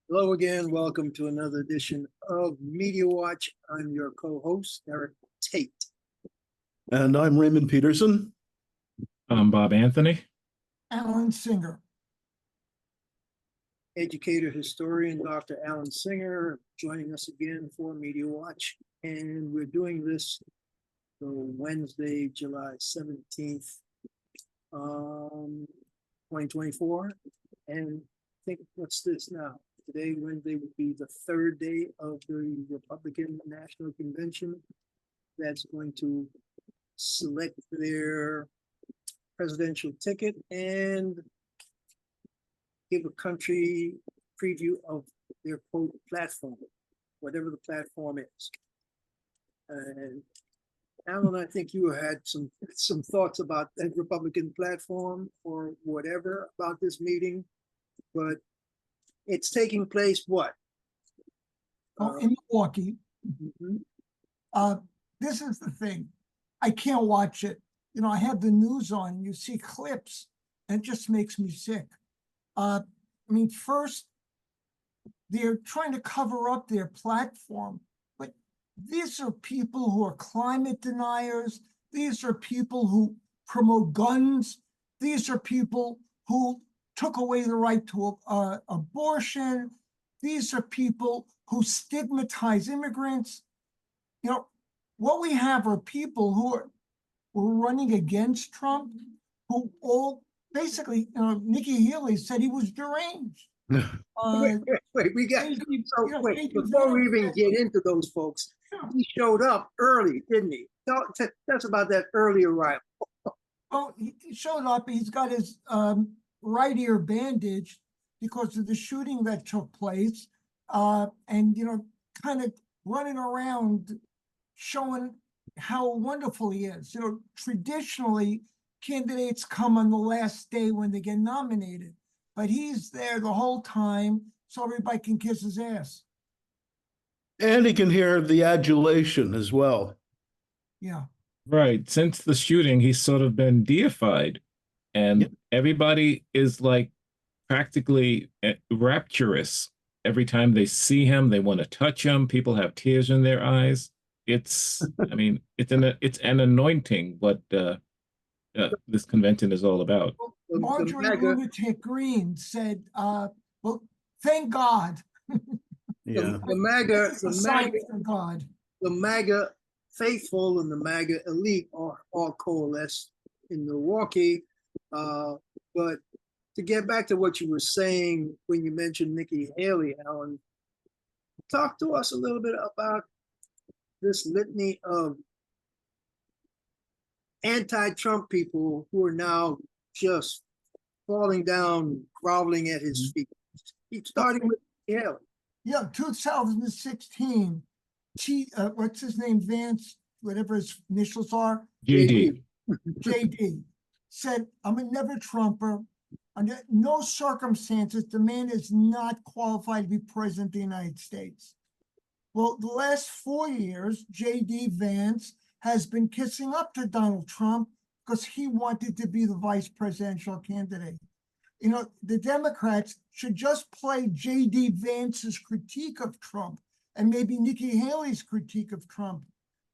Hello again. Welcome to another edition of Media Watch. I'm your co-host, Eric Tate. And I'm Raymond Peterson. I'm Bob Anthony. Alan Singer. Educator, historian, Dr. Alan Singer, joining us again for Media Watch. And we're doing this for Wednesday, July 17th, 2024. And I think, what's this now? Today, Wednesday, would be the third day of the Republican National Convention that's going to select their presidential ticket and give a country preview of their quote platform, whatever the platform is. And Alan, I think you had some thoughts about that Republican platform or whatever about this meeting, but it's taking place what? In Milwaukee. Mhm. This is the thing. I can't watch it. You know, I have the news on, you see clips, and it just makes me sick. I mean, first, they're trying to cover up their platform, but these are people who are climate deniers. These are people who promote guns. These are people who took away the right to abortion. These are people who stigmatize immigrants. You know, what we have are people who are running against Trump, who all basically, Nikki Haley said he was deranged. Wait, we got, wait, before we even get into those folks, he showed up early, didn't he? Tell us about that early arrival. Oh, he showed up, he's got his right ear bandaged because of the shooting that took place, and, kind of running around showing how wonderful he is. Traditionally, candidates come on the last day when they get nominated, but he's there the whole time so everybody can kiss his ass. And he can hear the adulation as well. Yeah. Right. Since the shooting, he's sort of been deified, and everybody is like practically rapturous. Every time they see him, they want to touch him. People have tears in their eyes. It's, I mean, it's an anointing what this convention is all about. Marjorie Lunatic Green said, well, thank God. Yeah. The MAGA faithful and the MAGA elite are all coalesced in Milwaukee. But to get back to what you were saying when you mentioned Nikki Haley, Alan, talk to us a little bit about this litany of anti-Trump people who are now just falling down, groveling at his feet. Starting with Haley. Yeah, 2016, what's his name, Vance, whatever his initials are? JD. JD said, I'm a never Trumper. Under no circumstances, the man is not qualified to be president of the United States. Well, the last 4 years, JD Vance has been kissing up to Donald Trump because he wanted to be the vice presidential candidate. The Democrats should just play JD Vance's critique of Trump and maybe Nikki Haley's critique of Trump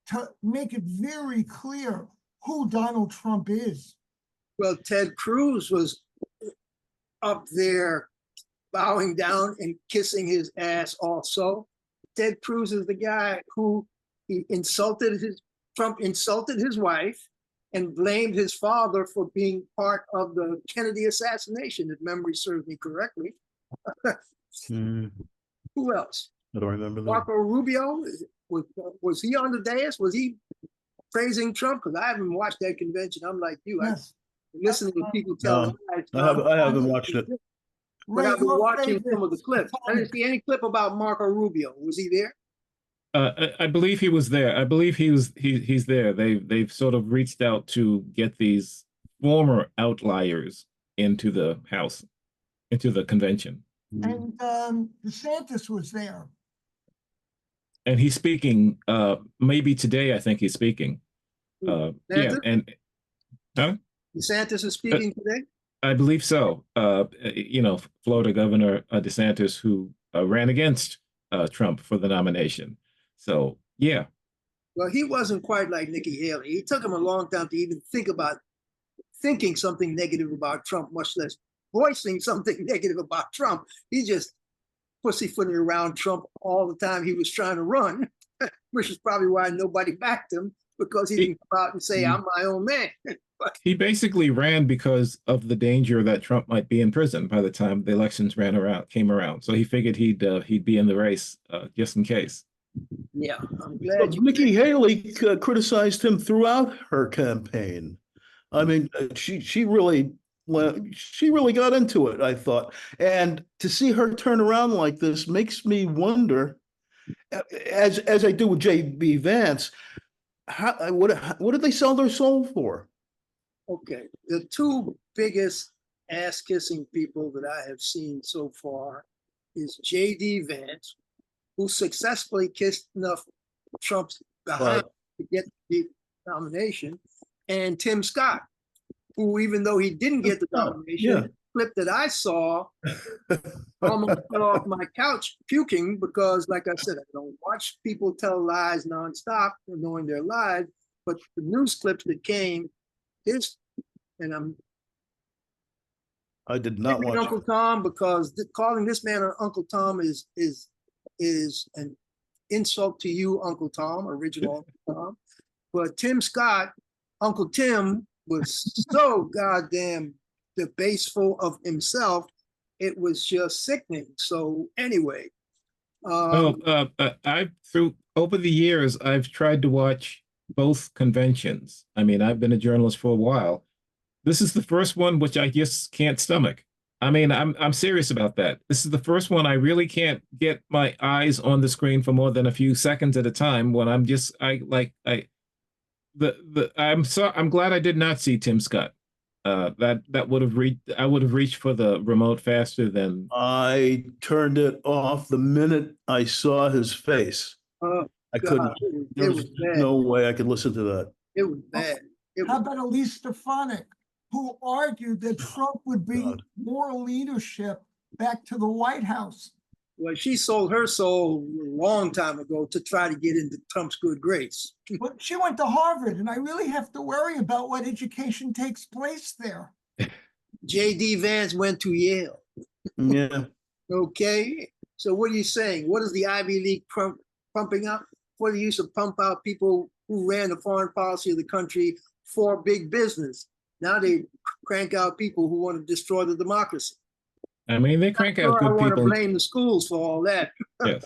to make it very clear who Donald Trump is. Well, Ted Cruz was up there bowing down and kissing his ass also. Ted Cruz is the guy who Trump insulted his wife and blamed his father for being part of the Kennedy assassination, if memory serves me correctly. Who else? I don't remember that. Marco Rubio, was he on the dais? Was he praising Trump? Because I haven't watched that convention. I'm like you. Yes. I listen to people tell I haven't watched it. But I've been watching some of the clips. I didn't see any clip about Marco Rubio. Was he there? I believe he was there. I believe he's there. They've sort of reached out to get these former outliers into the House, into the convention. And DeSantis was there. And he's speaking. Maybe today, I think he's speaking. Yeah, and DeSantis is speaking today. I believe so. Florida Governor DeSantis, who ran against Trump for the nomination. So yeah. Well, he wasn't quite like Nikki Haley. It took him a long time to even think about thinking something negative about Trump, much less voicing something negative about Trump. He just pussyfooting around Trump all the time he was trying to run, which is probably why nobody backed him, because he didn't come out and say, I'm my own man. He basically ran because of the danger that Trump might be in prison by the time the elections came around. So he figured he'd be in the race just in case. Yeah, I'm glad Nikki Haley criticized him throughout her campaign. I mean, she really got into it, I thought. And to see her turn around like this makes me wonder, as I do with J.B. Vance, what did they sell their soul for? Okay, the two biggest ass-kissing people that I have seen so far is J.D. Vance, who successfully kissed enough Trump's behind to get the nomination, and Tim Scott, who, even though he didn't get the nomination, clip that I saw almost fell off my couch puking, because, like I said, I don't watch people tell lies nonstop, knowing their lies, but the news clips that came, and I did not watch Uncle Tom, because calling this man Uncle Tom is an insult to you, Uncle Tom, original Uncle Tom. But Tim Scott, Uncle Tim, was so goddamn debaseful of himself, it was just sickening. So anyway, over the years, I've tried to watch both conventions. I mean, I've been a journalist for a while. This is the first one which I just can't stomach. I mean, I'm serious about that. This is the first one I really can't get my eyes on the screen for more than a few seconds at a time. When I'm glad I did not see Tim Scott. That would have reached. I would have reached for the remote faster than. I turned it off the minute I saw his face. I couldn't. There was no way I could listen to that. It was bad. How about Elise Stefanik, who argued that Trump would bring moral leadership back to the White House? Well, she sold her soul a long time ago to try to get into Trump's good grace. But she went to Harvard, and I really have to worry about what education takes place there. J.D. Vance went to Yale. Yeah. Okay. So what are you saying? What is the Ivy League pumping up? What do you used to pump out people who ran the foreign policy of the country for big business? Now they crank out people who want to destroy the democracy. I mean, they crank out good people. I want to blame the schools for all that. Yes.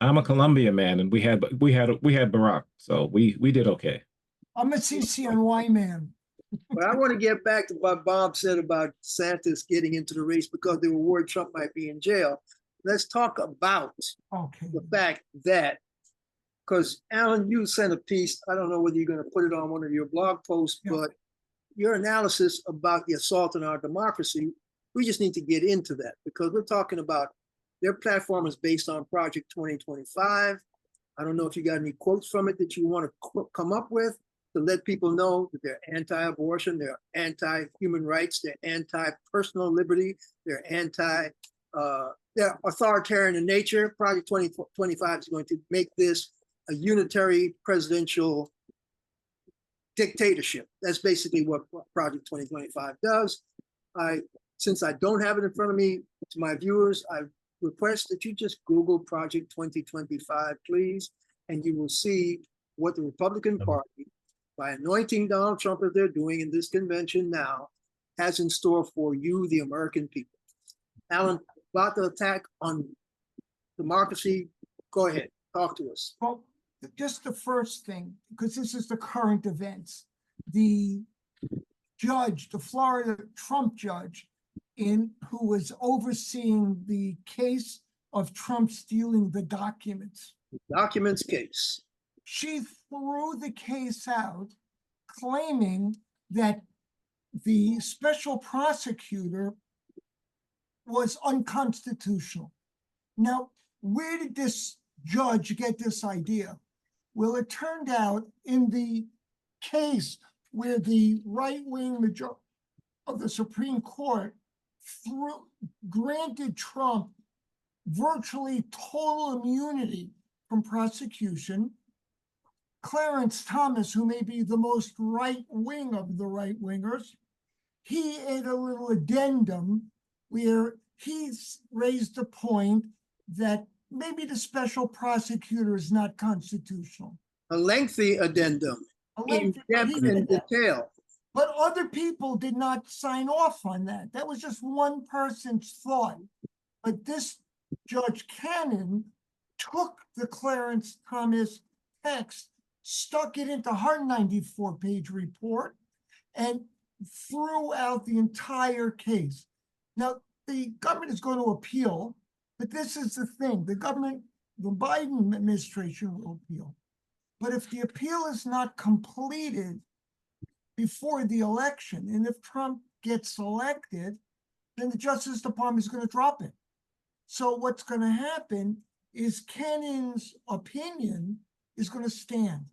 I'm a Columbia man, and we had Barack, so we did okay. I'm a CCNY man. But I want to get back to what Bob said about DeSantis getting into the race because they were worried Trump might be in jail. Let's talk about the fact that, because Alan, you sent a piece, I don't know whether you're going to put it on one of your blog posts, but your analysis about the assault on our democracy, we just need to get into that, because we're talking about their platform is based on Project 2025. I don't know if you got any quotes from it that you want to come up with to let people know that they're anti-abortion, they're anti-human rights, they're anti-personal liberty, they're they're authoritarian in nature. Project 2025 is going to make this a unitary presidential dictatorship. That's basically what Project 2025 does. Since I don't have it in front of me, to my viewers, I request that you just Google Project 2025, please, and you will see what the Republican Party, by anointing Donald Trump as they're doing in this convention now, has in store for you, the American people. Alan, about the attack on democracy, go ahead, talk to us. Well, just the first thing, because this is the current events. The judge, the Florida Trump judge, who was overseeing the case of Trump stealing the documents. The documents case. She threw the case out, claiming that the special prosecutor was unconstitutional. Now, where did this judge get this idea? Well, it turned out in the case where the right-wing majority of the Supreme Court granted Trump virtually total immunity from prosecution. Clarence Thomas, who may be the most right-wing of the right-wingers, he had a little addendum where he's raised the point that maybe the special prosecutor is not constitutional. A lengthy addendum, in depth and detail. But other people did not sign off on that. That was just one person's thought. But this Judge Cannon took the Clarence Thomas text, stuck it into her 94-page report, and threw out the entire case. Now, the government is going to appeal, but this is the thing. The Biden administration will appeal. But if the appeal is not completed before the election, and if Trump gets elected, then the Justice Department is going to drop it. So what's going to happen is Cannon's opinion is going to stand.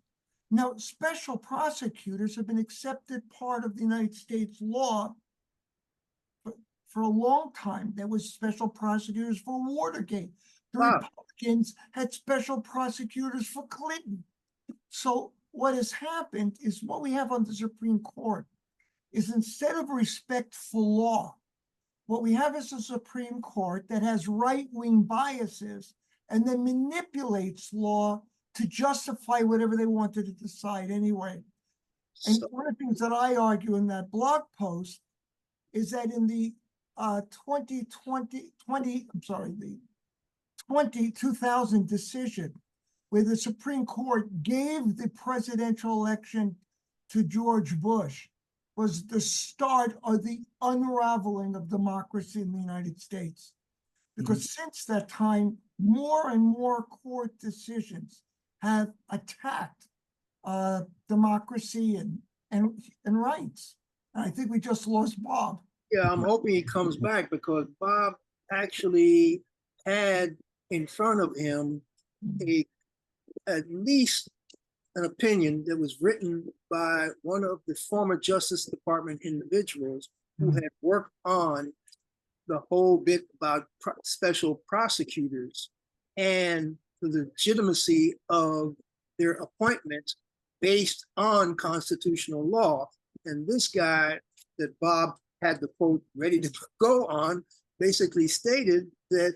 Now, special prosecutors have been accepted part of the United States law for a long time. There was special prosecutors for Watergate. The Republicans had special prosecutors for Clinton. So what has happened is what we have on the Supreme Court is, instead of respectful law, what we have is a Supreme Court that has right-wing biases and then manipulates law to justify whatever they wanted to decide anyway. And one of the things that I argue in that blog post is that in the 2000 decision, where the Supreme Court gave the presidential election to George Bush, was the start of the unraveling of democracy in the United States. Because since that time, more and more court decisions have attacked democracy and rights. And I think we just lost Bob. Yeah, I'm hoping he comes back, because Bob actually had in front of him at least an opinion that was written by one of the former Justice Department individuals who had worked on the whole bit about special prosecutors and the legitimacy of their appointments based on constitutional law. And this guy that Bob had the quote ready to go on basically stated that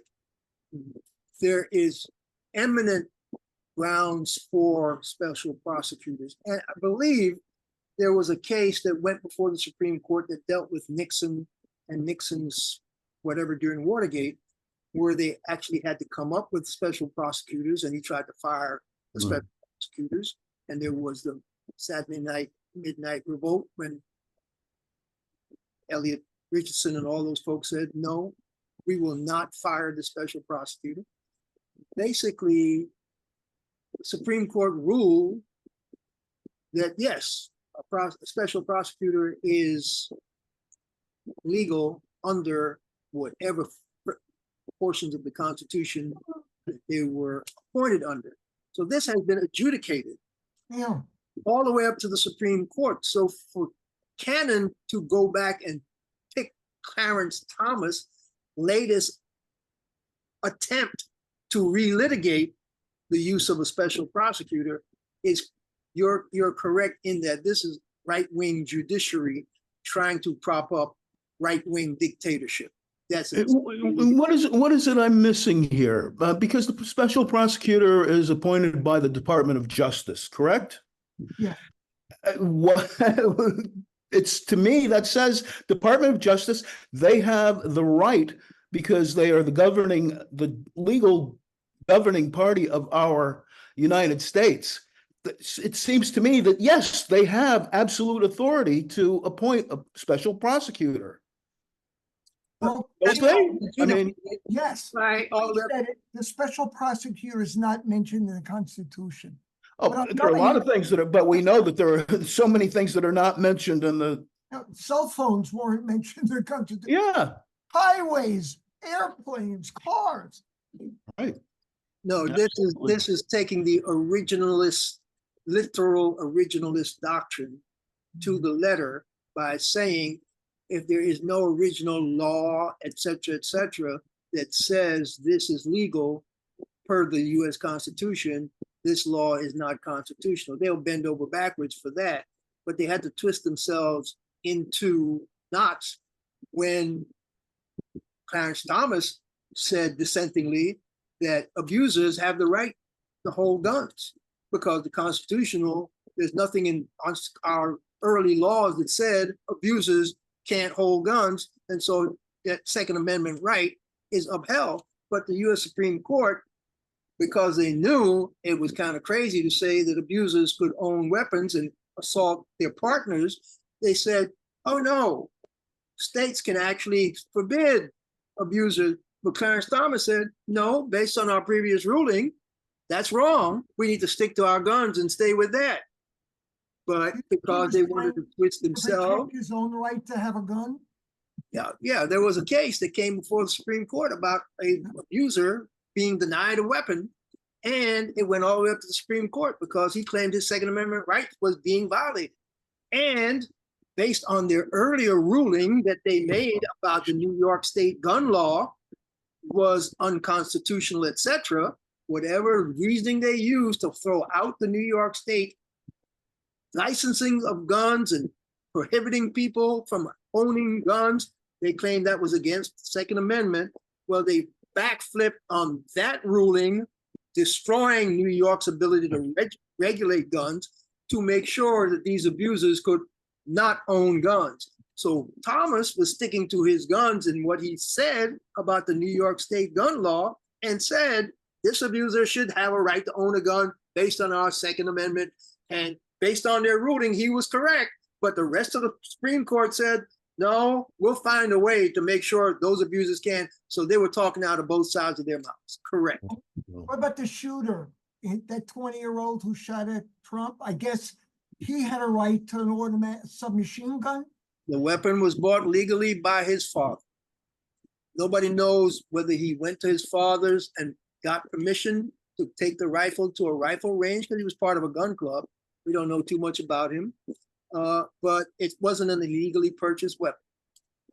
there is eminent grounds for special prosecutors. And I believe there was a case that went before the Supreme Court that dealt with Nixon and Nixon's whatever during Watergate, where they actually had to come up with special prosecutors, and he tried to fire the special prosecutors. And there was the Saturday midnight revolt when Elliot Richardson and all those folks said, no, we will not fire the special prosecutor. Basically, the Supreme Court ruled that yes, a special prosecutor is legal under whatever portions of the Constitution that they were appointed under. So this has been adjudicated all the way up to the Supreme Court. So for Cannon to go back and pick Clarence Thomas' latest attempt to relitigate the use of a special prosecutor is, you're correct in that this is right-wing judiciary trying to prop up right-wing dictatorship. That's it. What is it I'm missing here? Because the special prosecutor is appointed by the Department of Justice, correct? Yeah. It's, to me, that says Department of Justice, they have the right, because they are the legal governing party of our United States. It seems to me that, yes, they have absolute authority to appoint a special prosecutor. Well, I mean, yes, right. the special prosecutor is not mentioned in the Constitution. Oh, there are a lot of things that are, but we know that there are so many things that are not mentioned in the. Cell phones weren't mentioned in the Constitution. Yeah. Highways, airplanes, cars. Right. No, this is taking the literal originalist doctrine to the letter by saying if there is no original law, et cetera, that says this is legal per the US Constitution, this law is not constitutional. They'll bend over backwards for that, but they had to twist themselves into knots when Clarence Thomas said dissentingly that abusers have the right to hold guns because the constitutional, there's nothing in our early laws that said abusers can't hold guns. And so that Second Amendment right is upheld. But the US Supreme Court, because they knew it was kind of crazy to say that abusers could own weapons and assault their partners, they said, oh no, states can actually forbid abusers. But Clarence Thomas said, no, based on our previous ruling, that's wrong. We need to stick to our guns and stay with that. But because they wanted to switch themselves. Protect his own right to have a gun? Yeah, there was a case that came before the Supreme Court about an abuser being denied a weapon, and it went all the way up to the Supreme Court because he claimed his Second Amendment right was being violated. And based on their earlier ruling that they made about the New York State gun law was unconstitutional, etc., whatever reasoning they used to throw out the New York State licensing of guns and prohibiting people from owning guns, they claimed that was against the Second Amendment. Well, they backflipped on that ruling, destroying New York's ability to regulate guns to make sure that these abusers could not own guns. So Thomas was sticking to his guns and what he said about the New York State gun law and said this abuser should have a right to own a gun based on our Second Amendment. And based on their ruling, he was correct. But the rest of the Supreme Court said, no, we'll find a way to make sure those abusers can. So they were talking out of both sides of their mouths. Correct. What about the shooter, that 20-year-old who shot at Trump? I guess he had a right to an automatic submachine gun. The weapon was bought legally by his father. Nobody knows whether he went to his father's and got permission to take the rifle to a rifle range because he was part of a gun club. We don't know too much about him, but it wasn't an illegally purchased weapon.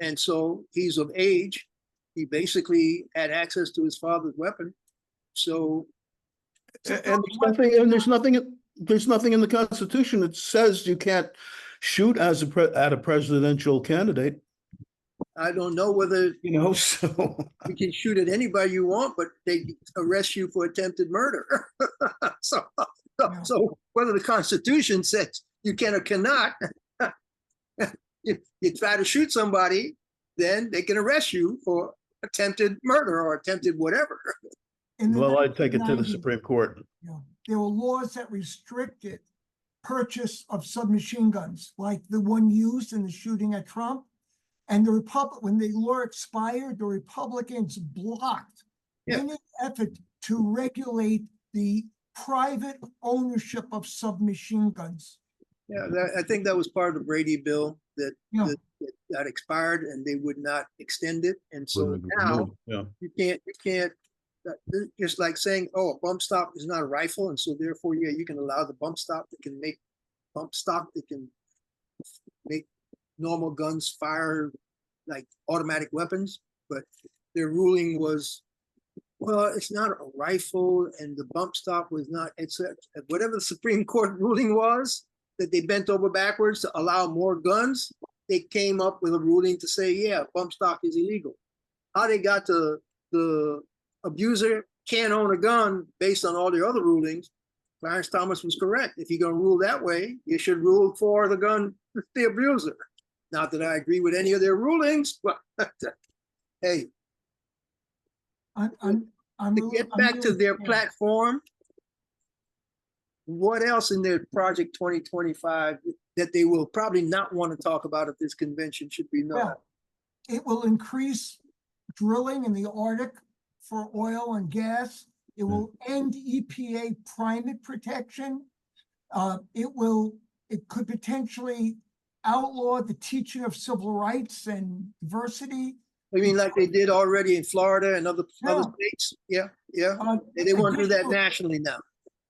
And so he's of age. He basically had access to his father's weapon. So, and there's nothing in the Constitution that says you can't shoot as at a presidential candidate. I don't know whether So you can shoot at anybody you want, but they arrest you for attempted murder. So whether the Constitution says you can or cannot, if you try to shoot somebody, then they can arrest you for attempted murder or attempted whatever. Well, I'd take it to the Supreme Court. There were laws that restricted purchase of submachine guns, like the one used in the shooting at Trump. And when the law expired, the Republicans blocked any effort to regulate the private ownership of submachine guns. Yeah, I think that was part of the Brady bill that got expired, and they would not extend it. And so now you can't. It's like saying, oh, a bump stock is not a rifle, and so therefore, you can allow the bump stock that can make bump stock that can make normal guns fire like automatic weapons. But their ruling was, well, it's not a rifle, and the bump stock was not. It's whatever the Supreme Court ruling was that they bent over backwards to allow more guns. They came up with a ruling to say, yeah, bump stock is illegal. How they got to the abuser can't own a gun based on all the other rulings, Clarence Thomas was correct. If you're going to rule that way, you should rule for the gun, the abuser. Not that I agree with any of their rulings, but hey, to get back to their platform, what else in their Project 2025 that they will probably not want to talk about at this convention should be known? Well, it will increase drilling in the Arctic for oil and gas. It will end EPA climate protection. It could potentially outlaw the teaching of civil rights and diversity. I mean, like they did already in Florida and other states. Yeah. They want to do that nationally now.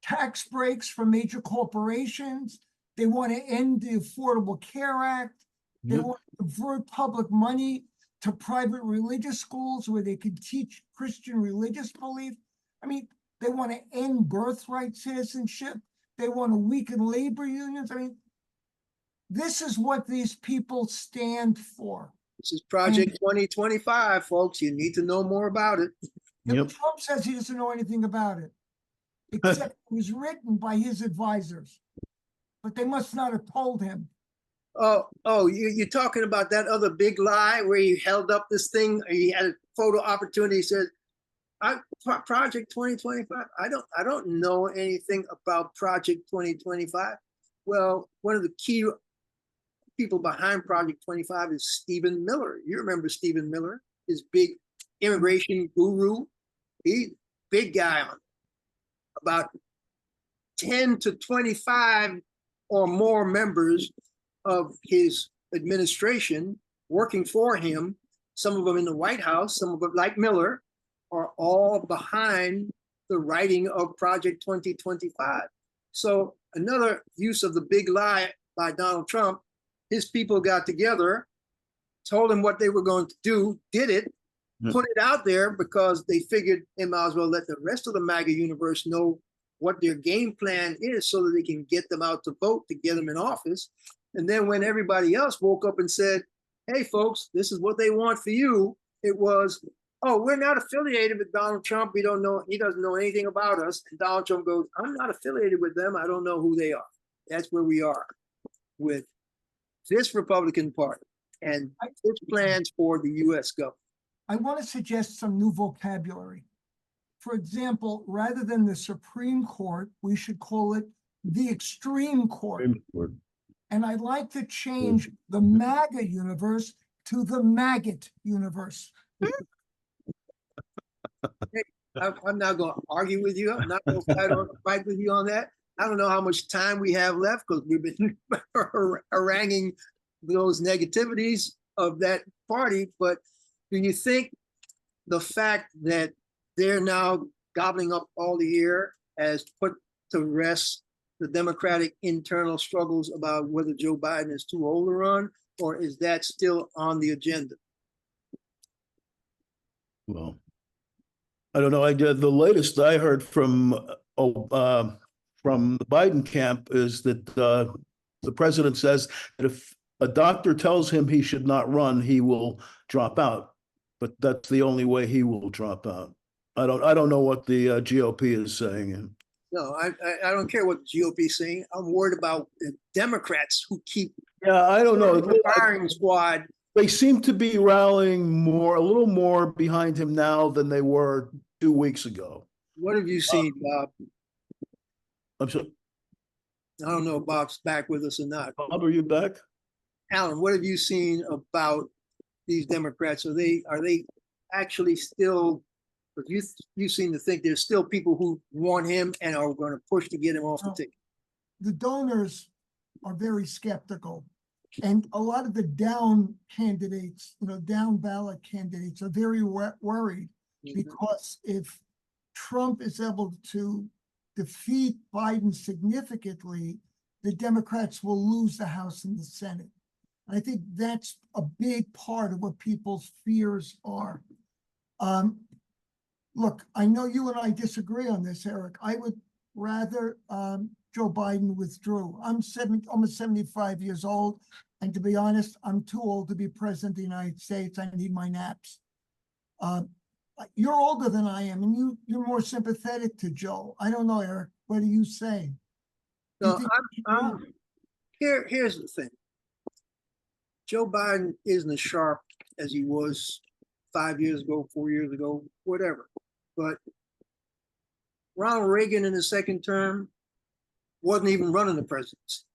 Tax breaks for major corporations. They want to end the Affordable Care Act. They want to divert public money to private religious schools where they could teach Christian religious belief. I mean, they want to end birthright citizenship. They want to weaken labor unions. I mean, this is what these people stand for. This is Project 2025, folks. You need to know more about it. Yep. Trump says he doesn't know anything about it, except it was written by his advisors, but they must not have told him. You're talking about that other big lie where he held up this thing, or he had a photo opportunity. He said, Project 2025. I don't know anything about Project 2025. Well, one of the key people behind Project 25 is Stephen Miller. You remember Stephen Miller, his big immigration guru. He's big guy on about 10 to 25 or more members of his administration working for him, some of them in the White House, some of them like Miller, are all behind the writing of Project 2025. So another use of the big lie by Donald Trump, his people got together, told him what they were going to do, did it, put it out there because they figured they might as well let the rest of the MAGA universe know what their game plan is so that they can get them out to vote to get them in office. And then when everybody else woke up and said, hey, folks, this is what they want for you, it was, oh, we're not affiliated with Donald Trump. We don't know, he doesn't know anything about us. And Donald Trump goes, I'm not affiliated with them. I don't know who they are. That's where we are with this Republican Party and its plans for the U.S. government. I want to suggest some new vocabulary. For example, rather than the Supreme Court, we should call it the Extreme Court. And I'd like to change the MAGA universe to the maggot universe. I'm not going to argue with you. I'm not going to fight with you on that. I don't know how much time we have left because we've been haranguing those negativities of that party. But do you think the fact that they're now gobbling up all the air has put to rest the Democratic internal struggles about whether Joe Biden is too old to run, or is that still on the agenda? Well, I don't know. The latest I heard from the Biden camp is that the president says that if a doctor tells him he should not run, he will drop out. But that's the only way he will drop out. I don't know what the GOP is saying. No, I don't care what the GOP is saying. I'm worried about the Democrats who keep. Yeah, I don't know. The firing squad. They seem to be rallying a little more behind him now than they were 2 weeks ago. What have you seen, Bob? I'm sorry. I don't know if Bob's back with us or not. Bob, are you back? Alan, what have you seen about these Democrats? Are they actually still? You seem to think there's still people who want him and are going to push to get him off the ticket. The donors are very skeptical, and a lot of the down candidates, down ballot candidates, are very worried because if Trump is able to defeat Biden significantly, the Democrats will lose the House and the Senate. I think that's a big part of what people's fears are. Look, I know you and I disagree on this, Eric. I would rather Joe Biden withdrew. I'm almost 75 years old, and to be honest, I'm too old to be president of the United States. I need my naps. You're older than I am, and you're more sympathetic to Joe. I don't know, Eric. What do you say? No, here's the thing. Joe Biden isn't as sharp as he was 5 years ago, 4 years ago, whatever. But Ronald Reagan in his second term wasn't even running the presidency.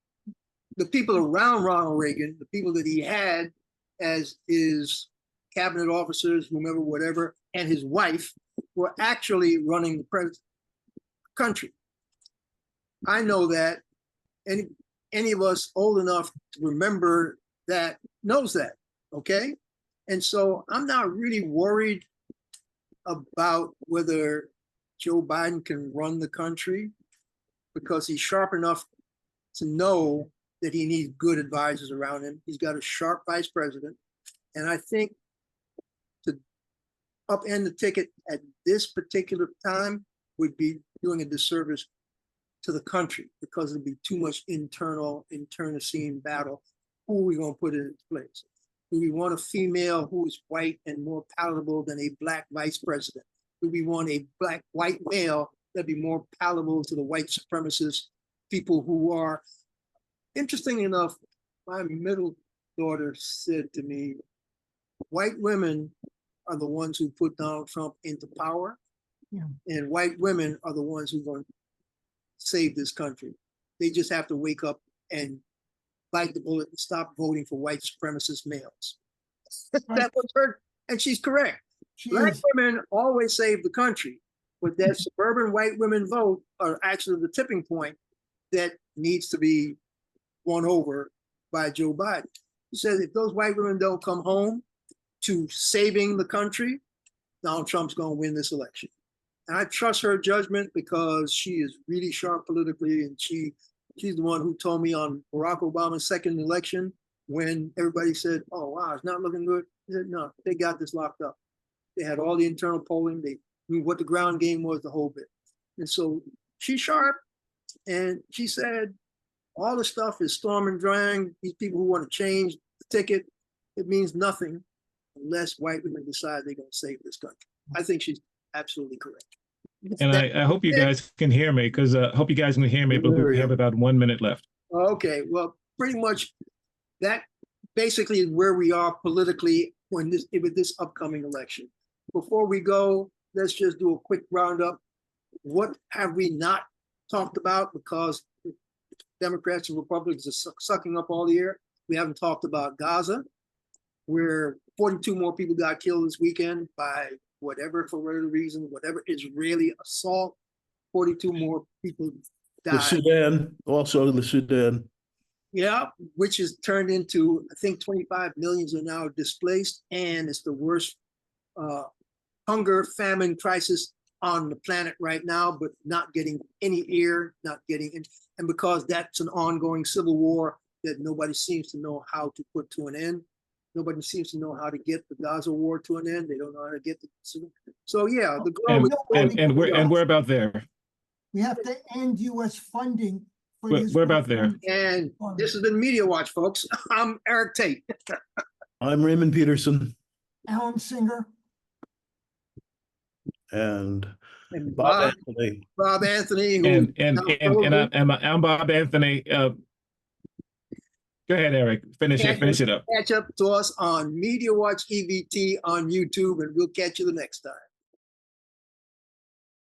The people around Ronald Reagan, the people that he had as his cabinet officers, whomever, whatever, and his wife were actually running the country. I know that. Any of us old enough to remember that knows that, okay? And so I'm not really worried about whether Joe Biden can run the country because he's sharp enough to know that he needs good advisors around him. He's got a sharp vice president. And I think upend the ticket at this particular time would be doing a disservice to the country, because it'd be too much internecine battle. Who are we going to put in its place? Do we want a female who is white and more palatable than a black vice president? Do we want a black white male that'd be more palatable to the white supremacist people who are? Interesting enough, my middle daughter said to me, white women are the ones who put Donald Trump into power, and white women are the ones who are going to save this country. They just have to wake up and bite the bullet and stop voting for white supremacist males. That was her, and she's correct. Black women always save the country, but that suburban white women vote are actually the tipping point that needs to be won over by Joe Biden. He says if those white women don't come home to saving the country, Donald Trump's going to win this election. And I trust her judgment because she is really sharp politically, and she's the one who told me on Barack Obama's second election, when everybody said, oh, wow, it's not looking good. He said, no, they got this locked up. They had all the internal polling. They knew what the ground game was, the whole bit. And so she's sharp, and she said, all the stuff is storm and drang. These people who want to change the ticket, it means nothing unless white women decide they're going to save this country. I think she's absolutely correct. And I hope you guys can hear me, because I hope you guys can hear me, but we have about 1 minute left. Okay, well, pretty much that basically is where we are politically with this upcoming election. Before we go, let's just do a quick roundup. What have we not talked about, because Democrats and Republicans are sucking up all the air? We haven't talked about Gaza, where 42 more people got killed this weekend by whatever, for whatever reason, whatever Israeli assault. 42 more people died. The Sudan, also the Sudan. Yeah, which is turned into, I think 25 million are now displaced, and it's the worst hunger, famine crisis on the planet right now, but not getting any ear, not getting in. And because that's an ongoing civil war that nobody seems to know how to put to an end. Nobody seems to know how to get the Gaza war to an end. They don't know how to get the. So yeah, the globe and we're about there. We have to end U.S. funding. We're about there. And this has been Media Watch, folks. I'm Eric Tait. I'm Raymond Peterson. Alan Singer. And Bob Anthony. Bob Anthony. And I'm Bob Anthony. Go ahead, Eric. Finish it up. Catch up to us on Media Watch EVT on YouTube, and we'll catch you the next time.